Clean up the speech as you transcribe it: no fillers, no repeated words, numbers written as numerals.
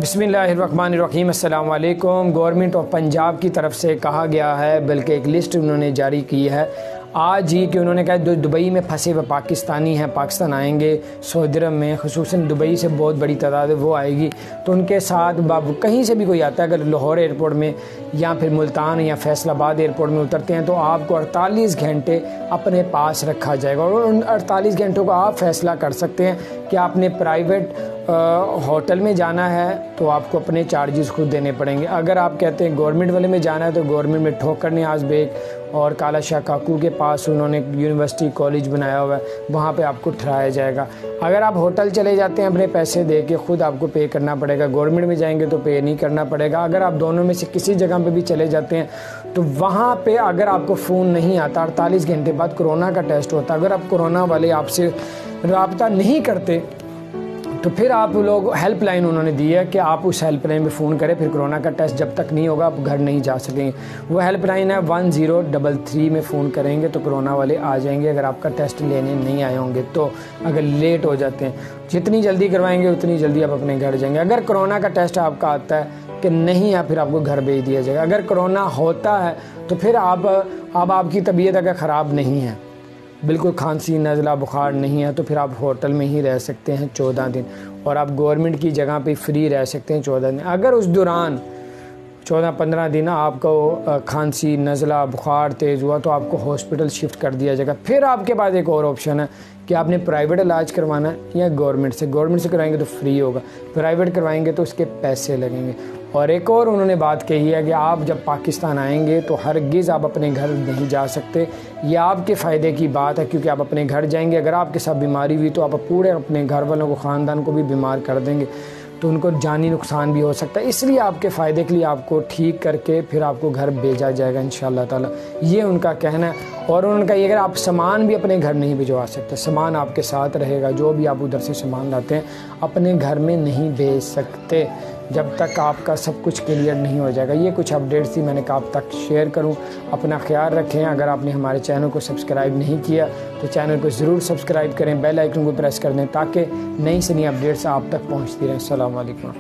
बिस्मिल्लाहिर्रहमानिर्रहीम। अस्सलाम वालेकुम। गवर्नमेंट ऑफ पंजाब की तरफ से कहा गया है, बल्कि एक लिस्ट उन्होंने जारी की है आज ही कि उन्होंने कहा दुबई में फंसे हुए पाकिस्तानी हैं, पाकिस्तान आएंगे सऊदी अरब में, खुसूसन दुबई से बहुत बड़ी तादाद वो आएगी। तो उनके साथ कहीं से भी कोई आता है, अगर लाहौर एयरपोर्ट में या फिर मुल्तान या फैसलाबाद एयरपोर्ट में उतरते हैं तो आपको 48 घंटे अपने पास रखा जाएगा और उन 48 घंटों का आप फैसला कर सकते हैं कि आपने प्राइवेट होटल में जाना है तो आपको अपने चार्जेस खुद देने पड़ेंगे। अगर आप कहते हैं गवर्नमेंट वाले में जाना है तो गवर्नमेंट में ठोकर न्याज बेग और काला शाह काकू के पास उन्होंने यूनिवर्सिटी कॉलेज बनाया हुआ है, वहाँ पे आपको ठहराया जाएगा। अगर आप होटल चले जाते हैं अपने पैसे दे के खुद आपको पे करना पड़ेगा, गवर्नमेंट में जाएंगे तो पे नहीं करना पड़ेगा। अगर आप दोनों में से किसी जगह पे भी चले जाते हैं तो वहाँ पे अगर आपको फ़ोन नहीं आता, 48 घंटे बाद कोरोना का टेस्ट होता, अगर आप कोरोना वाले आपसे रब्ता नहीं करते तो फिर आप लोग हेल्पलाइन उन्होंने दी है कि आप उस हेल्पलाइन में फ़ोन करें, फिर कोरोना का टेस्ट जब तक नहीं होगा आप घर नहीं जा सकेंगे। वो हेल्पलाइन है 1033 में फ़ोन करेंगे तो कोरोना वाले आ जाएंगे अगर आपका टेस्ट लेने नहीं आए होंगे। तो अगर लेट हो जाते हैं, जितनी जल्दी करवाएंगे उतनी जल्दी आप अपने घर जाएंगे। अगर कोरोना का टेस्ट आपका आता है कि नहीं है फिर आपको घर भेज दिया जाएगा। अगर कोरोना होता है तो फिर आपकी तबीयत अगर ख़राब नहीं है, बिल्कुल खांसी नज़ला बुखार नहीं है, तो फिर आप होटल में ही रह सकते हैं 14 दिन और आप गवर्नमेंट की जगह पे फ्री रह सकते हैं 14 दिन। अगर उस दौरान 14-15 दिन आपको खांसी नज़ला बुखार तेज़ हुआ तो आपको हॉस्पिटल शिफ्ट कर दिया जाएगा। फिर आपके पास एक और ऑप्शन है कि आपने प्राइवेट इलाज करवाना है या गवर्नमेंट से करवाएंगे तो फ्री होगा, प्राइवेट करवाएंगे तो उसके पैसे लगेंगे। और एक और उन्होंने बात कही है कि आप जब पाकिस्तान आएंगे तो हरगिज़ आप अपने घर नहीं जा सकते। ये आपके फ़ायदे की बात है क्योंकि आप अपने घर जाएंगे, अगर आपके साथ बीमारी हुई तो आप पूरे अपने घर वालों को, ख़ानदान को भी बीमार कर देंगे तो उनको जानी नुकसान भी हो सकता है। इसलिए आपके फ़ायदे के लिए आपको ठीक करके फिर आपको घर भेजा जाएगा इंशाअल्लाह ताला, ये उनका कहना है। और उनका ये अगर आप सामान भी अपने घर नहीं भिजवा सकते, सामान आपके साथ रहेगा, जो भी आप उधर से सामान लाते हैं अपने घर में नहीं भेज सकते जब तक आपका सब कुछ क्लियर नहीं हो जाएगा। ये कुछ अपडेट्स थी, मैंने कहा आप तक शेयर करूं। अपना ख्याल रखें। अगर आपने हमारे चैनल को सब्सक्राइब नहीं किया तो चैनल को ज़रूर सब्सक्राइब करें, बेल आइकन को प्रेस कर दें ताकि नई से नई अपडेट्स आप तक पहुंचती रहें। अस्सलाम वालेकुम।